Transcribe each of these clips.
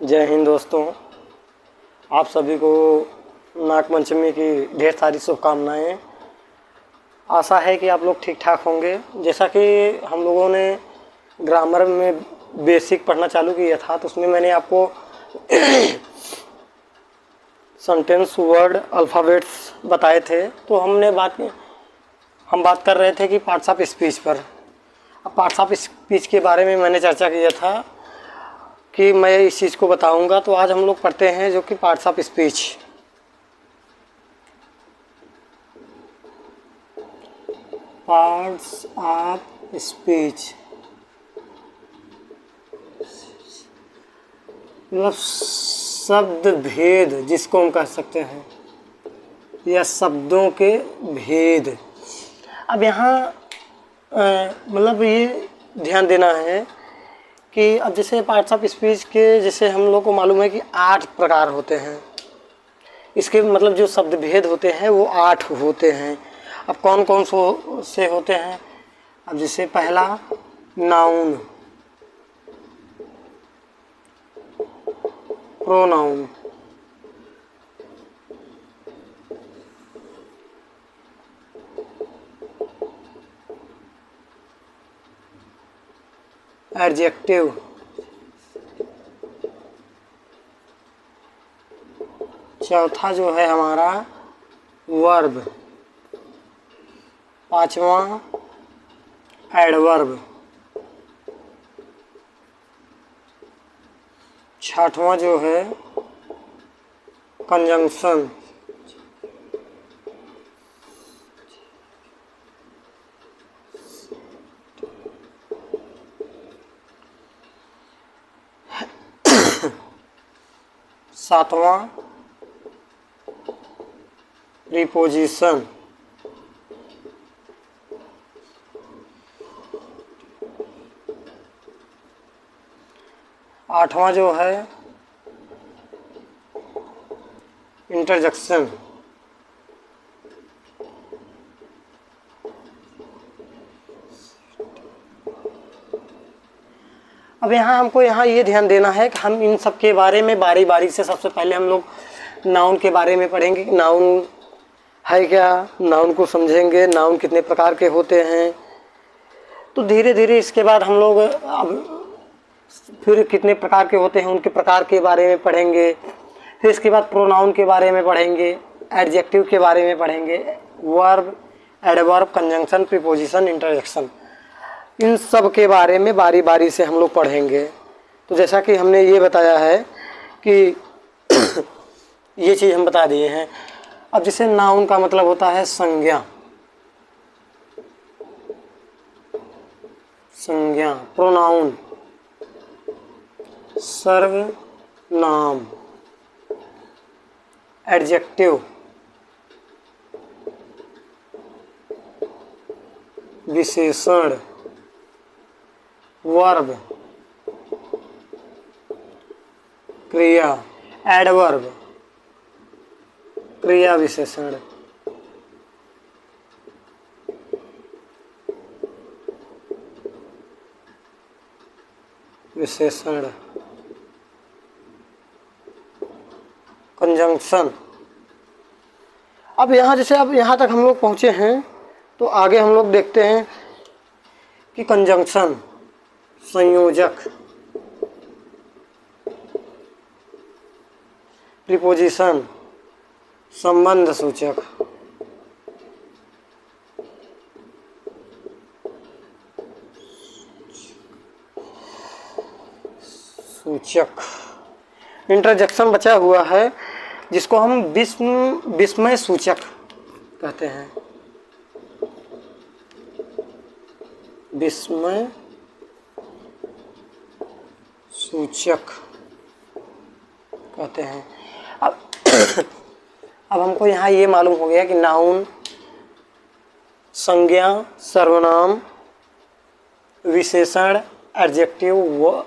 जय हिंद दोस्तों। आप सभी को नागपंचमी की ढेर सारी शुभकामनाएँ। आशा है कि आप लोग ठीक ठाक होंगे। जैसा कि हम लोगों ने ग्रामर में बेसिक पढ़ना चालू किया था, तो उसमें मैंने आपको सेंटेंस, वर्ड, अल्फ़ाबेट्स बताए थे। तो हम बात कर रहे थे कि पार्ट्स ऑफ स्पीच पर। अब पार्ट्स ऑफ स्पीच के बारे में मैंने चर्चा किया था कि मैं इस चीज़ को बताऊंगा। तो आज हम लोग पढ़ते हैं जो कि parts of speech. Parts of speech मतलब शब्द भेद जिसको हम कह सकते हैं, या शब्दों के भेद। अब यहाँ मतलब ये ध्यान देना है कि अब जैसे पार्ट्स ऑफ स्पीच के जैसे हम लोग को मालूम है कि 8 प्रकार होते हैं। इसके मतलब जो शब्द भेद होते हैं वो 8 होते हैं। अब कौन कौन से होते हैं? अब जैसे पहला नाउन, प्रोनाउन, एडजेक्टिव, चौथा जो है हमारा वर्ब, पांचवा एडवर्ब, छठवां जो है कंजंक्शन, सातवां प्रीपोजिशन, आठवां जो है इंटरजेक्शन। अब हमको ये ध्यान देना है कि हम इन सब के बारे में बारी बारी से, सबसे पहले हम लोग नाउन के बारे में पढ़ेंगे कि नाउन है क्या, नाउन को समझेंगे, नाउन कितने प्रकार के होते हैं। तो धीरे धीरे इसके बाद हम लोग अब फिर कितने प्रकार के होते हैं उनके प्रकार के बारे में पढ़ेंगे। फिर इसके बाद प्रोनाउन के बारे में पढ़ेंगे, एडजेक्टिव के बारे में पढ़ेंगे, verb, adverb, conjunction, preposition, interjection, इन सब के बारे में बारी बारी से हम लोग पढ़ेंगे। तो जैसा कि हमने ये बताया है कि ये चीज़ हम बता दिए हैं। अब जैसे नाउन का मतलब होता है संज्ञा, संज्ञा, प्रोनाउन सर्वनाम, एडजेक्टिव विशेषण, वर्ब क्रिया, एडवर्ब क्रिया विशेषण, कंजंक्शन। अब जैसे अब यहाँ तक हम लोग पहुँचे हैं, तो आगे हम लोग देखते हैं कि कंजंक्शन संयोजक, प्रीपोजिशन संबंध सूचक, इंटरजेक्शन बचा हुआ है जिसको हम विस्मय सूचक कहते हैं, विस्मय सूचक कहते हैं। अब हमको यहाँ ये मालूम हो गया कि नाउन संज्ञा, सर्वनाम, विशेषण, एडजेक्टिव,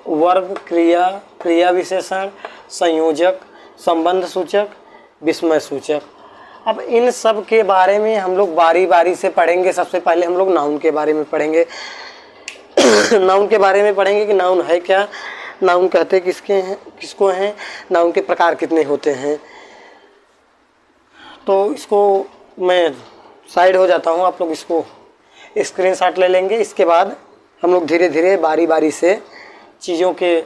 वर्ब क्रिया, क्रिया विशेषण, संयोजक, संबंध सूचक, विस्मय सूचक। अब इन सब के बारे में हम लोग बारी बारी से पढ़ेंगे। सबसे पहले हम लोग नाउन के बारे में पढ़ेंगे। नाउन के बारे में पढ़ेंगे कि नाउन है क्या, नाउन कहते किसको हैं, नाउन के प्रकार कितने होते हैं। तो इसको मैं साइड हो जाता हूँ, आप लोग इसको स्क्रीनशॉट ले लेंगे। इसके बाद हम लोग धीरे धीरे बारी बारी से चीज़ों के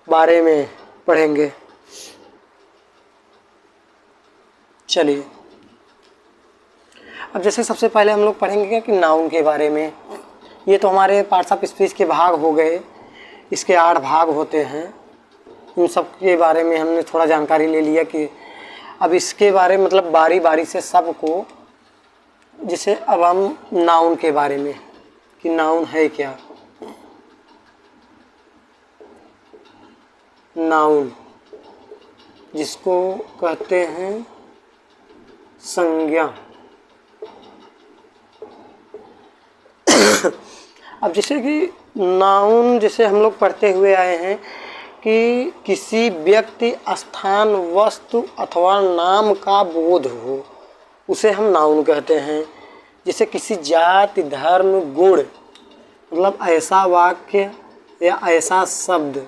बारे में पढ़ेंगे। चलिए, अब जैसे सबसे पहले हम लोग पढ़ेंगे कि नाउन के बारे में। ये तो हमारे पार्ट्स ऑफ स्पीच के भाग हो गए, इसके 8 भाग होते हैं। उन सब के बारे में हमने थोड़ा जानकारी ले लिया कि अब इसके बारे में मतलब बारी बारी से सबको, जैसे अब हम नाउन के बारे में कि नाउन है क्या। नाउन जिसको कहते हैं संज्ञा। अब जैसे कि नाउन जैसे हम लोग पढ़ते हुए आए हैं कि किसी व्यक्ति, स्थान, वस्तु अथवा नाम का बोध हो, उसे हम नाउन कहते हैं। जैसे किसी जाति, धर्म, गुण, मतलब ऐसा वाक्य या ऐसा शब्द,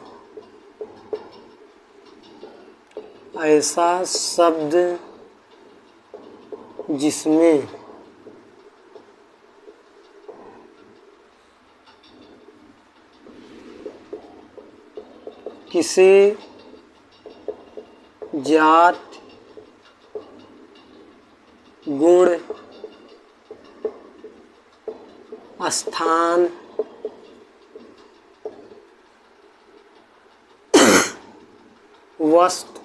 जिसमें किसी जात, गुण, स्थान, वस्तु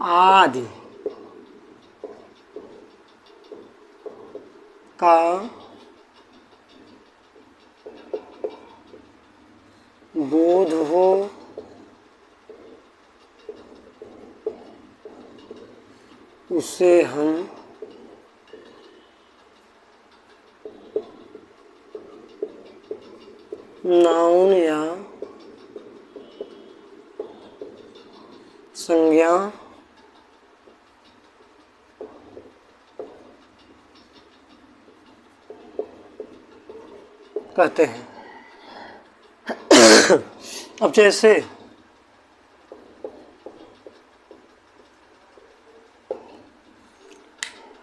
आदि का बोध हो, उसे हम नाउन या संज्ञा कहते हैं। अब जैसे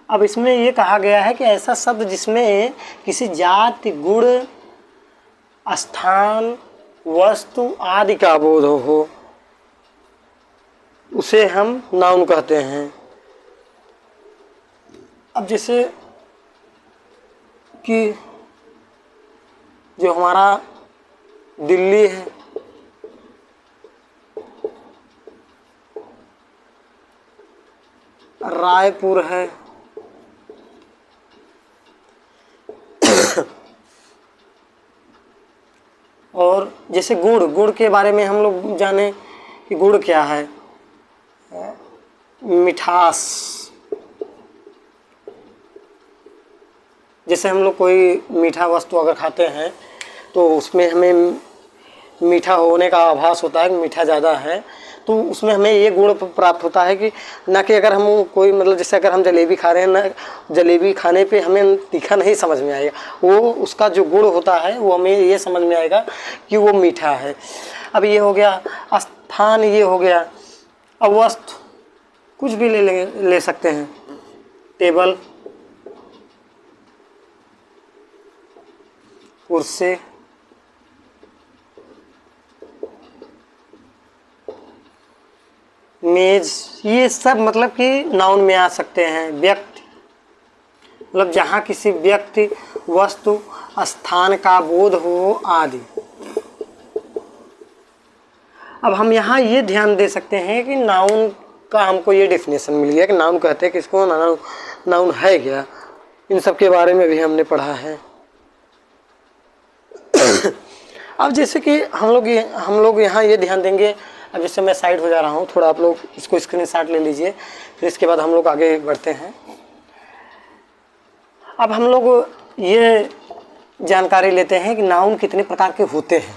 अब इसमें ये कहा गया है कि ऐसा शब्द जिसमें किसी जाति, गुण, स्थान, वस्तु आदि का बोध हो, उसे हम नाउन कहते हैं। अब जैसे कि जो हमारा दिल्ली है, रायपुर है, और जैसे गुड़ के बारे में हम लोग जाने कि गुड़ क्या है, मिठास। जैसे हम लोग कोई मीठा वस्तु अगर खाते हैं तो उसमें हमें मीठा होने का आभास होता है कि मीठा ज़्यादा है, तो उसमें हमें ये गुण प्राप्त होता है कि ना कि अगर हम कोई मतलब जैसे अगर हम जलेबी खा रहे हैं ना, जलेबी खाने पे हमें तीखा नहीं समझ में आएगा, वो उसका जो गुण होता है वो हमें ये समझ में आएगा कि वो मीठा है। अब ये हो गया स्थान, ये हो गया। अब वस्तु कुछ भी ले सकते हैं, टेबल, कुर्सी, मेज, ये सब मतलब कि नाउन में आ सकते हैं। व्यक्ति मतलब जहाँ किसी व्यक्ति, वस्तु, स्थान का बोध हो आदि। अब हम यहाँ ये ध्यान दे सकते हैं कि नाउन का हमको ये डेफिनेशन मिल गया कि नाउन कहते हैं किसको, नाउन है क्या। इन सब के बारे में भी हमने पढ़ा है। अब जैसे कि हम लोग यहाँ ये ध्यान देंगे। अब जैसे मैं साइड हो जा रहा हूँ थोड़ा, आप लोग इसको स्क्रीनशॉट ले लीजिए, फिर इसके बाद हम लोग आगे बढ़ते हैं। अब हम लोग ये जानकारी लेते हैं कि नाउन कितने प्रकार के होते हैं।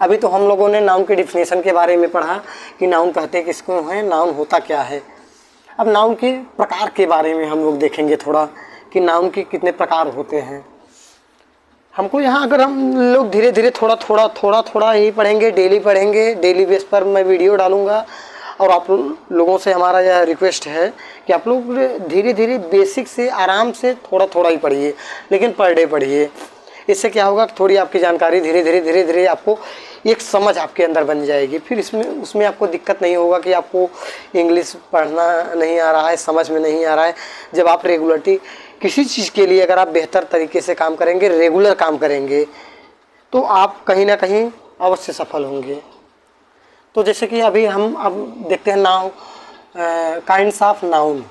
अभी तो हम लोगों ने नाउन के डिफिनेशन के बारे में पढ़ा कि नाउन कहते किसको हैं, नाउन होता क्या है। अब नाउन के प्रकार के बारे में हम लोग देखेंगे थोड़ा कि नाउन के कितने प्रकार होते हैं। हमको यहाँ अगर हम लोग धीरे धीरे थोड़ा ही पढ़ेंगे, डेली बेस पर मैं वीडियो डालूँगा। और आप लोगों से हमारा यह रिक्वेस्ट है कि आप लोग धीरे धीरे बेसिक से आराम से थोड़ा ही पढ़िए, लेकिन पर डे पढ़िए। इससे क्या होगा कि थोड़ी आपकी जानकारी धीरे धीरे आपको एक समझ आपके अंदर बन जाएगी। फिर उसमें आपको दिक्कत नहीं होगा कि आपको इंग्लिश पढ़ना नहीं आ रहा है, समझ में नहीं आ रहा है। जब आप रेगुलरिटी किसी चीज़ के लिए अगर आप बेहतर तरीके से काम करेंगे, रेगुलर काम करेंगे, तो आप कहीं ना कहीं अवश्य सफल होंगे। तो जैसे कि अभी हम अब देखते हैं now kinds of noun.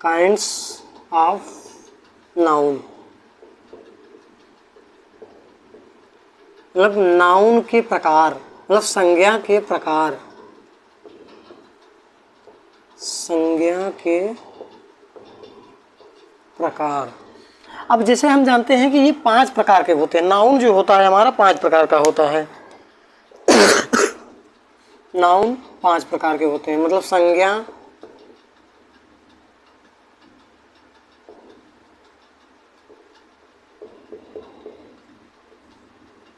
Kinds of noun मतलब नाउन के प्रकार, मतलब संज्ञा के प्रकार, संज्ञा के प्रकार। अब जैसे हम जानते हैं कि ये 5 प्रकार के होते हैं। नाउन जो होता है हमारा 5 प्रकार का होता है। नाउन 5 प्रकार के होते हैं, मतलब संज्ञा,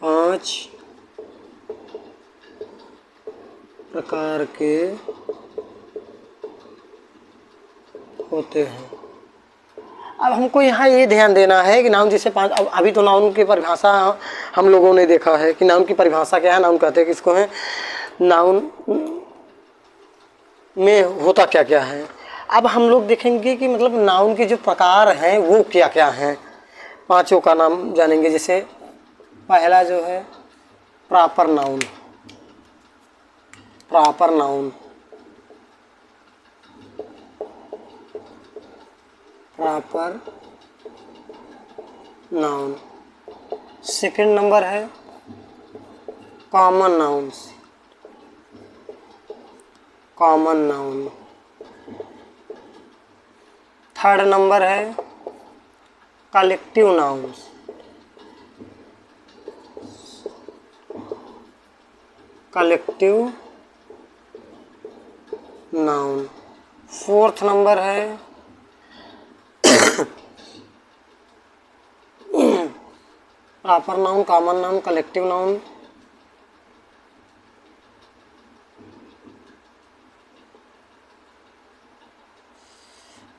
5 प्रकार के होते हैं। अब हमको यहाँ ये ध्यान देना है कि नाउन जैसे 5, अब अभी तो नाउन की परिभाषा हम लोगों ने देखा है कि नाउन की परिभाषा क्या है, नाउन कहते हैं किसको है, नाउन में होता क्या क्या है। अब हम लोग देखेंगे कि मतलब नाउन के जो प्रकार हैं वो क्या क्या हैं। 5 का नाम जानेंगे। जैसे पहला जो है proper noun. Proper noun, proper noun. Second number है common nouns, common noun. Third number है collective nouns, collective noun. Fourth number है proper noun, common noun, collective noun,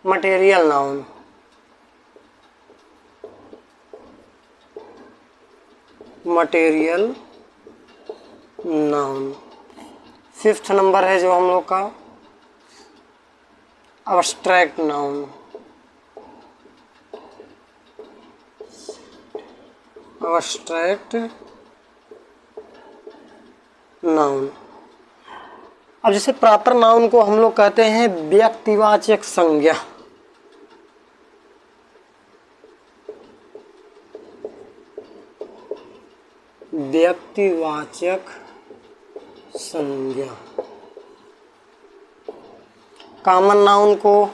material noun. Material noun. Fifth number है जो हम लोग का abstract noun, abstract noun. अब जैसे प्रॉपर नाउन को हम लोग कहते हैं व्यक्तिवाचक संज्ञा। व्यक्तिवाचक संज्ञा। कॉमन नाउन को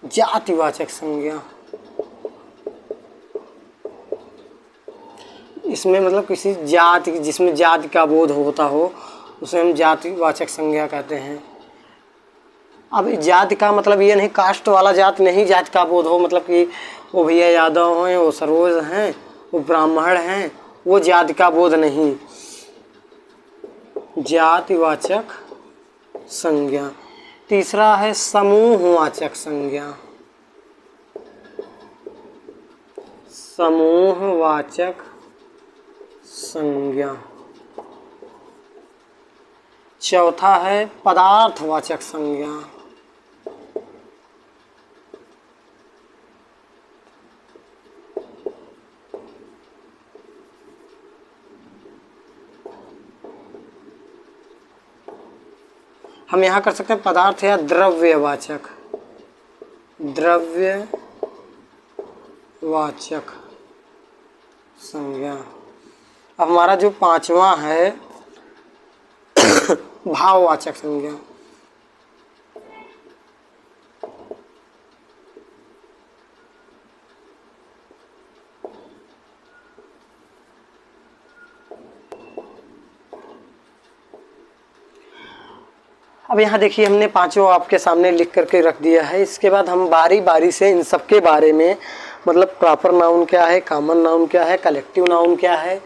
जातिवाचक संज्ञा। इसमें मतलब किसी जाति, जिसमें जाति का बोध होता हो उसे हम जातिवाचक संज्ञा कहते हैं। अब जाति का मतलब ये नहीं कास्ट वाला जाति नहीं, जाति का बोध हो मतलब कि वो भैया यादव हैं, वो सरोज हैं, वो ब्राह्मण हैं, वो जाति का बोध नहीं। जातिवाचक संज्ञा। तीसरा है समूहवाचक संज्ञा, समूहवाचक संज्ञा। चौथा है पदार्थवाचक संज्ञा। हम यहाँ कर सकते हैं पदार्थ या द्रव्यवाचक, द्रव्यवाचक संज्ञा। अब हमारा जो 5वां है भाववाचक संज्ञा। अब यहाँ देखिए हमने पांचों आपके सामने लिख करके रख दिया है। इसके बाद हम बारी बारी से इन सब के बारे में, मतलब प्रॉपर नाउन क्या है, कॉमन नाउन क्या है, कलेक्टिव नाउन क्या है,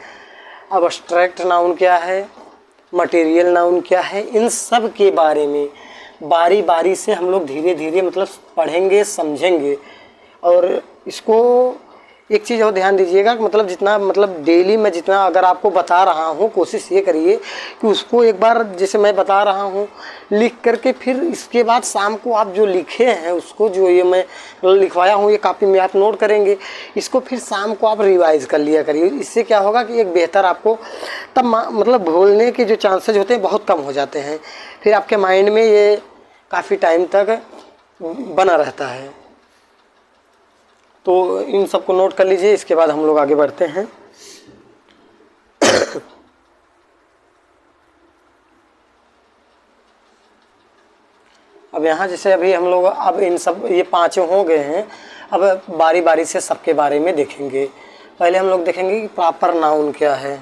अब्स्ट्रैक्ट नाउन क्या है, मटेरियल नाउन क्या है, इन सब के बारे में बारी बारी से हम लोग धीरे धीरे मतलब पढ़ेंगे, समझेंगे। और इसको एक चीज़ और ध्यान दीजिएगा कि मतलब जितना मतलब डेली मैं जितना अगर आपको बता रहा हूँ, कोशिश ये करिए कि उसको एक बार जैसे मैं बता रहा हूँ लिख करके, फिर इसके बाद शाम को आप जो लिखे हैं उसको, जो ये मैं लिखवाया हूँ ये कॉपी में आप नोट करेंगे, इसको फिर शाम को आप रिवाइज़ कर लिया करिए। इससे क्या होगा कि एक बेहतर आपको तब मतलब भूलने के जो चांसेज होते हैं बहुत कम हो जाते हैं, फिर आपके माइंड में ये काफ़ी टाइम तक बना रहता है। तो इन सबको नोट कर लीजिए। इसके बाद हम लोग आगे बढ़ते हैं। अब यहाँ जैसे अभी हम लोग अब इन सब ये पांचों हो गए हैं, अब बारी बारी से सबके बारे में देखेंगे। पहले हम लोग देखेंगे कि प्रॉपर नाउन क्या है।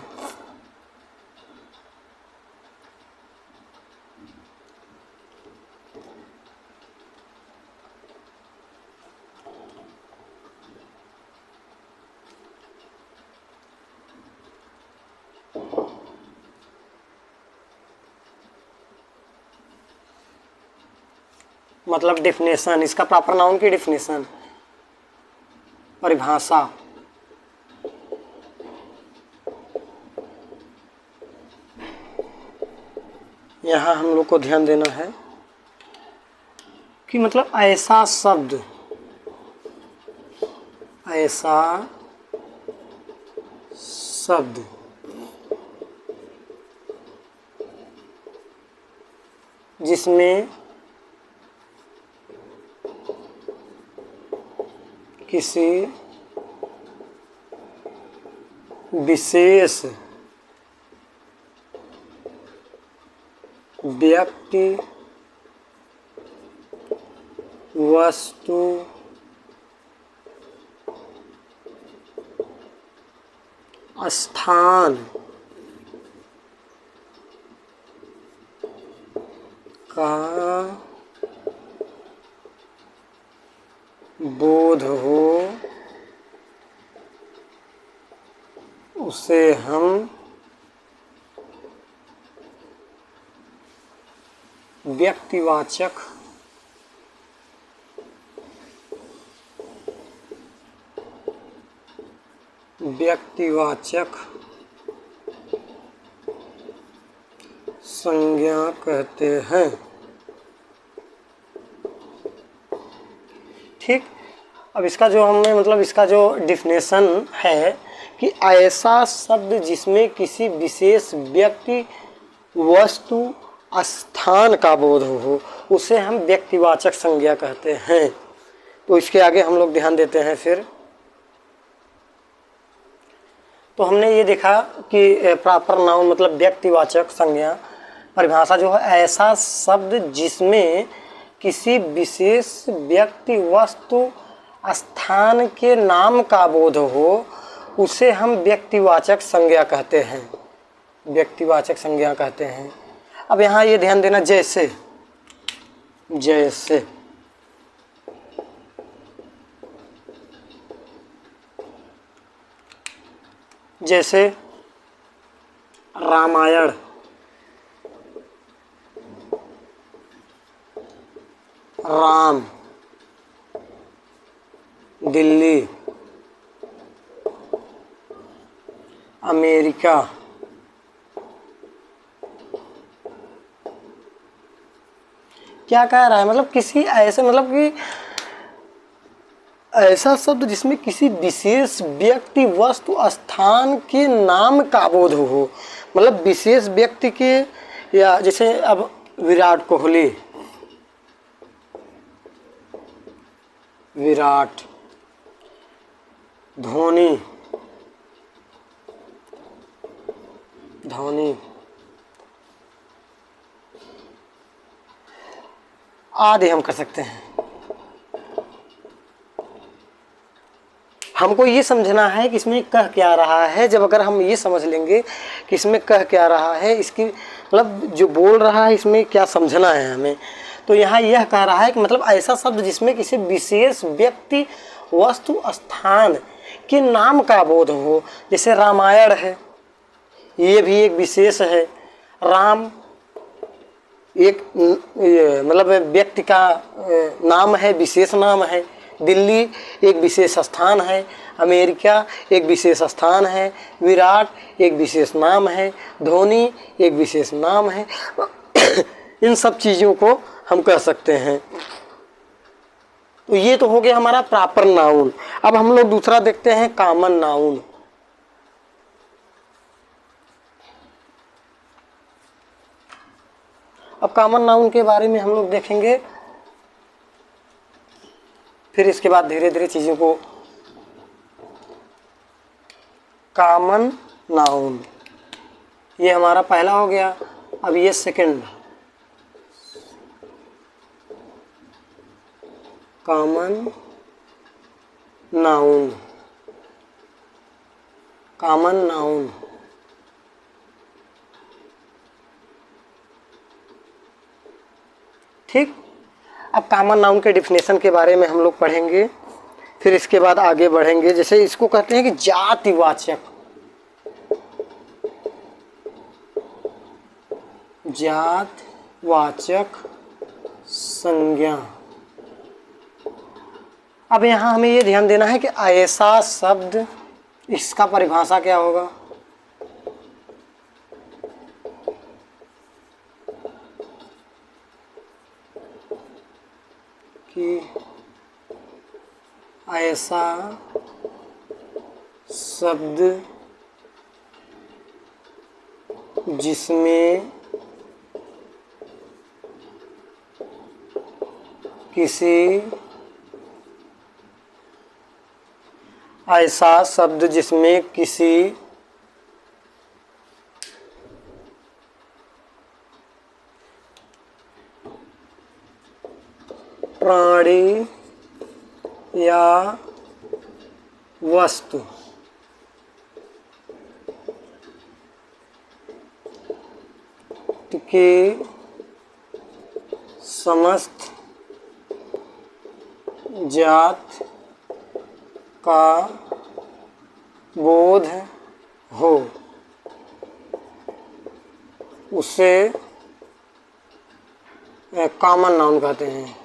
मतलब डिफिनेशन, इसका प्रॉपर नाउन की डिफिनेशन, परिभाषा। यहाँ हम लोग को ध्यान देना है कि मतलब ऐसा शब्द, ऐसा शब्द जिसमें किसी विशेष व्यक्ति, वस्तु, स्थान का बोध हो, उसे हम व्यक्तिवाचक संज्ञा कहते हैं। ठीक। अब इसका जो हमने मतलब इसका जो डिफिनेशन है कि ऐसा शब्द जिसमें किसी विशेष व्यक्ति, वस्तु, स्थान का बोध हो, उसे हम व्यक्तिवाचक संज्ञा कहते हैं। तो इसके आगे हम लोग ध्यान देते हैं। फिर तो हमने ये देखा कि प्रॉपर नाउन मतलब व्यक्तिवाचक संज्ञा, परिभाषा जो है ऐसा शब्द जिसमें किसी विशेष व्यक्ति, वस्तु, स्थान के नाम का बोध हो, उसे हम व्यक्तिवाचक संज्ञा कहते हैं, व्यक्तिवाचक संज्ञा कहते हैं। अब यहाँ ये ध्यान देना, जैसे जैसे जैसे रामायण, राम, दिल्ली, अमेरिका, क्या कह रहा है मतलब किसी ऐसे मतलब कि ऐसा शब्द जिसमें किसी विशेष व्यक्ति, वस्तु, स्थान के नाम का बोध हो, मतलब विशेष व्यक्ति के, या जैसे अब विराट कोहली, विराट, धोनी, धोनी आदि हम कर सकते हैं। हमको ये समझना है कि इसमें कह क्या रहा है। जब अगर हम ये समझ लेंगे कि इसमें कह क्या रहा है, इसकी मतलब जो बोल रहा है इसमें क्या समझना है हमें, तो यहाँ यह कह रहा है कि मतलब ऐसा शब्द जिसमें किसी विशेष व्यक्ति, वस्तु, स्थान के नाम का बोध हो। जैसे रामायण है, ये भी एक विशेष है। राम एक मतलब व्यक्ति का नाम है, विशेष नाम है। दिल्ली एक विशेष स्थान है, अमेरिका एक विशेष स्थान है, विराट एक विशेष नाम है, धोनी एक विशेष नाम है। इन सब चीज़ों को हम कह सकते हैं। तो ये तो हो गया हमारा प्रॉपर नाउन। अब हम लोग दूसरा देखते हैं कॉमन नाउन। अब कॉमन नाउन के बारे में हम लोग देखेंगे, फिर इसके बाद धीरे धीरे चीज़ों को। कॉमन नाउन ये हमारा पहला हो गया। अब ये second, common noun. Common noun ठीक। अब कॉमन नाउन के डिफिनेशन के बारे में हम लोग पढ़ेंगे, फिर इसके बाद आगे बढ़ेंगे। जैसे इसको कहते हैं कि जातिवाचक, जातवाचक संज्ञा। अब यहाँ हमें ये ध्यान देना है कि ऐसा शब्द, इसका परिभाषा क्या होगा। कि ऐसा शब्द जिसमें किसी, ऐसा शब्द जिसमें किसी प्राणी या वस्तु के समस्त जात का बोध हो, उसे कॉमन नाउन कहते हैं।